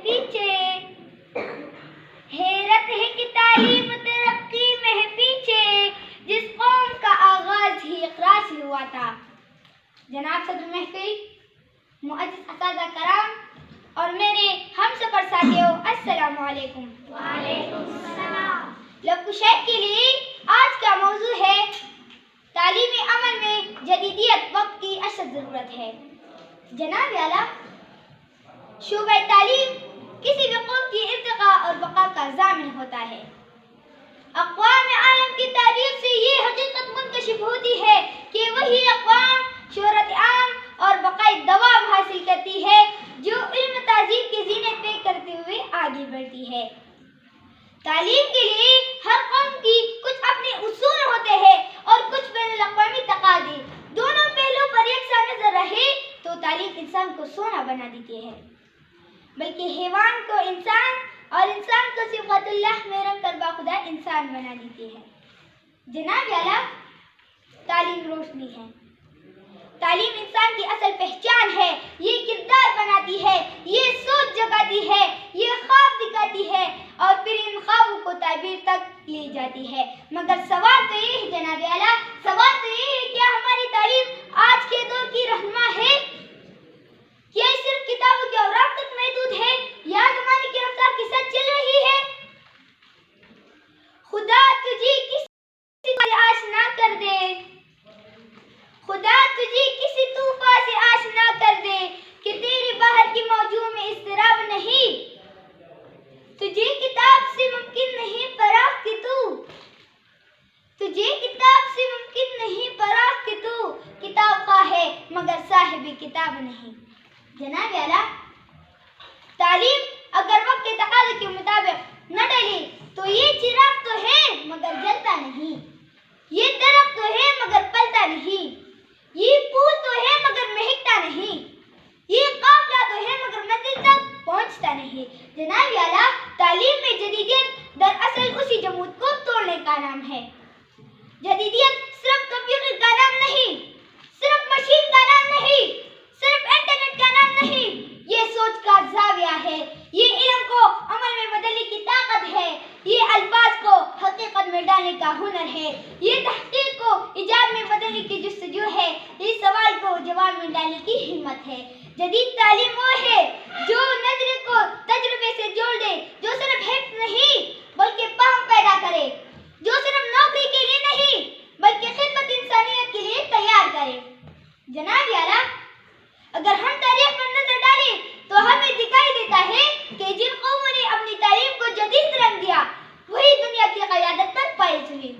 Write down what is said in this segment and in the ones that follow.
پیچھے، حیرت ہے کہ تعلیم ترقی میں ہے پیچھے، جس قوم کا آغاز ہی اقرا سے ہوا تھا۔ جناب صدر محفل، معزز اساتذہ کرام اور میرے ہم سفر ساتھیوں، السلام علیکم۔ وعلیکم السلام۔ لب کشائی کے لیے آج کا موضوع ہے تعلیمی عمل میں جدیدیت وقت کی اشد ضرورت ہے۔ جناب اعلیٰ، شعبہ تعلیم کسی بھی قوم کی ارتقاء اور بقا کا ضامن ہوتا ہے۔ اقوام عالم کی تاریخ سے یہ حقیقت منکشف ہوتی ہے کہ وہی اقوام شہرت عام اور بقائے دوام حاصل کرتی ہے جو علم تہذیب کی زینت طے کرتے ہوئے آگے بڑھتی ہے۔ تعلیم کے لیے ہر قوم کی کچھ اپنے اصول ہوتے ہیں اور کچھ بین الاقوامی تقاضے۔ دونوں پہلو پر یکساں نظر رہے تو تعلیم انسان کو سونا بنا دیتی ہے، بلکہ حیوان کو انسان اور انسان کو صبغۃ اللہ میں رنگ کر باخدا انسان بنا دیتی ہے۔ جناب اعلیٰ، تعلیم روشنی ہے۔ تعلیم انسان کی اصل پہچان ہے، یہ کردار بناتی ہے، یہ سوچ جگاتی ہے، یہ خواب دکھاتی ہے اور پھر ان خوابوں کو تعبیر تک لے جاتی ہے۔ مگر سوال تو یہ ہے جناب اعلیٰ، سوال تو یہ ہے کیا ہماری تعلیم آج کے دور کی رہنما ہے؟ کیا صرف کتابوں کے اوراق تک محدود ہے یا زمانے کی رفتار کے ساتھ چل رہی ہے؟ خدا تجھے کسی سے آشنا کر دے، خدا تجھے کسی طوفان سے آشنا کر دے کہ تیرے باہر کی موجوں میں اضطراب نہیں۔ تجھے کتاب سے ممکن نہیں فراغ کہ تجھے کتاب سے ممکن نہیں فراغ کہ تو کتاب خواہ ہے مگر صاحب کتاب نہیں۔ جناب اعلیٰ، تعلیم اگر وقت تقاضے کے مطابق نہ ڈلے تو یہ چراغ تو ہے مگر جلتا نہیں، یہ درخت تو ہے مگر پلتا نہیں، یہ پھول تو ہے مگر مہکتا نہیں، یہ قافلہ تو ہے مگر منزل تک پہنچتا نہیں۔ جناب اعلیٰ، تعلیم میں جدیدیت دراصل اسی جمود کو توڑنے کا نام ہے۔ جدیدیت صرف کمپیوٹر کا نام نہیں، صرف مشین کا نام نہیں، صرف انٹرنیٹ کا نام نہیں، یہ سوچ کا زاویہ ہے، یہ علم کو عمل میں بدلنے کی طاقت ہے، یہ الفاظ کو حقیقت میں ڈالنے کا ہنر ہے، یہ تحقیق کو ایجاد میں بدلنے کی جستجو ہے، یہ سوال کو جواب میں ڈالنے کی ہمت ہے۔ جدید تعلیم وہ ہے جو نظریے کو تجربے سے جوڑ دے، جو صرف حفظ نہیں بلکہ فہم پیدا کرے، جو صرف نوکری کے لیے نہیں بلکہ خدمت انسانیت کے لیے تیار کرے۔ جناب اعلیٰ، اگر ہم تاریخ پر نظر ڈالیں تو ہمیں دکھائی دیتا ہے کہ جن قوموں نے اپنی تعلیم کو جدید رنگ دیا وہی دنیا کی قیادت پر فائز ہوئی۔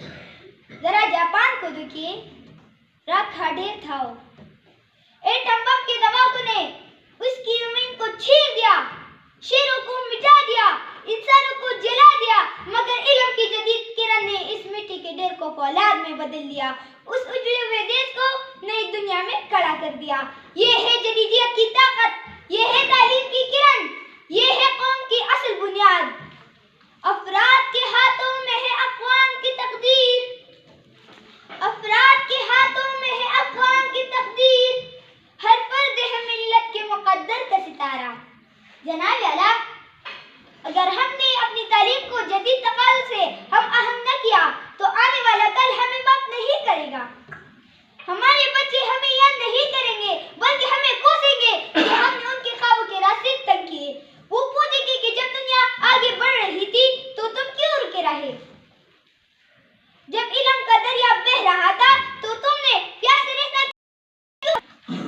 ذرا جاپان کو دیکھیے، رکھا ڈھیر تھا، ایٹم بم کے دھماکوں نے اس کی زمین کو چھین دیا، شہروں کو مٹا دیا، انسانوں کو جلا دیا، مگر علم کی جدید کرن نے اس مٹی کے ڈھیر کو فولاد میں بدل دیا، اس اجڑے ہوئے دیش کو نئی دنیا میں کھڑا کر دیا۔ یہ ہے جدیدیت کی طاقت، یہ ہے تعلیم کی کرن، یہ ہے قوم کی اصل بنیاد۔ افراد کے ہاتھوں میں ہے اقوام کی تقدیر، افراد کے ہاتھوں میں ہے اقوام کی تقدیر، ہر فرد ہے ملت کے مقدر کا ستارہ۔ جناب اعلیٰ، اگر ہم نے اپنی تعلیم کو جدید تقاضوں سے ہم آہنگ نہ کیا تو آنے والا کل ہمیں معاف نہیں کرے گا، ہمارے بچے ہمیں یاد نہیں کریں گے بلکہ ہمیں کوسیں گے کہ ہم نے ان کے خوابوں کے راستے تنگ کیے۔ وہ پوچھیں گے کہ جب دنیا آگے بڑھ رہی تھی تو تم کیوں رکے رہے؟ جب علم کا دریا بہہ رہا تھا تو تم نے پیاسے رہنا کیوں؟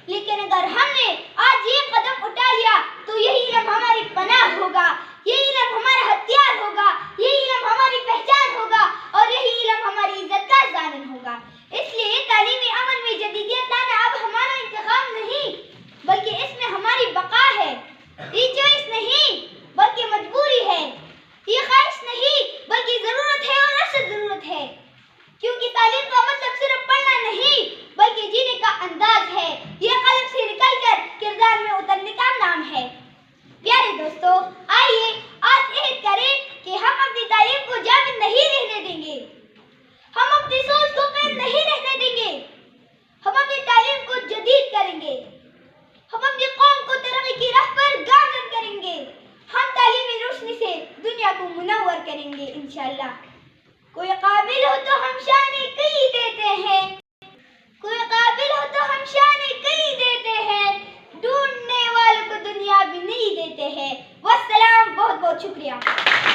لیکن اگر ہم نے آج یہ قدم اٹھا لیا تو یہی علم ہماری پناہ ہوگا، یہی علم ہمارا ہتھیار ہوگا، یہی علم ہماری پہچان ہوگا اور یہی علم ہماری عزت کا ضامن ہوگا۔ اس لیے تعلیمی عمل میں جدیدیت لانا اب ہمارا انتخاب نہیں بلکہ اس میں ہماری بقا ہے، یہ چوائس نہیں بلکہ مجبوری ہے، یہ خواہش نہیں بلکہ ضرورت ہے اور اشد ضرورت ہے، کیونکہ تعلیم کا مطلب صرف پڑھنا نہیں بلکہ جینے کا انداز ہے، یہ قلم سے نکل کر کردار میں اترنے کا نام ہے۔ پیارے دوستو، آئیے آج عہد کریں کہ ہم اپنی تعلیم کو جامد نہیں رہنے دیں گے، ہم اپنی سوچ کو قید نہیں رہنے دیں گے، ہم اپنی تعلیم کو جدید کریں گے، ہم اپنی قوم کو ترقی کی راہ پر گامزن کریں گے۔ منور کریں گے انشاءاللہ۔ کوئی قابل ہو تو ہم شان کئی دیتے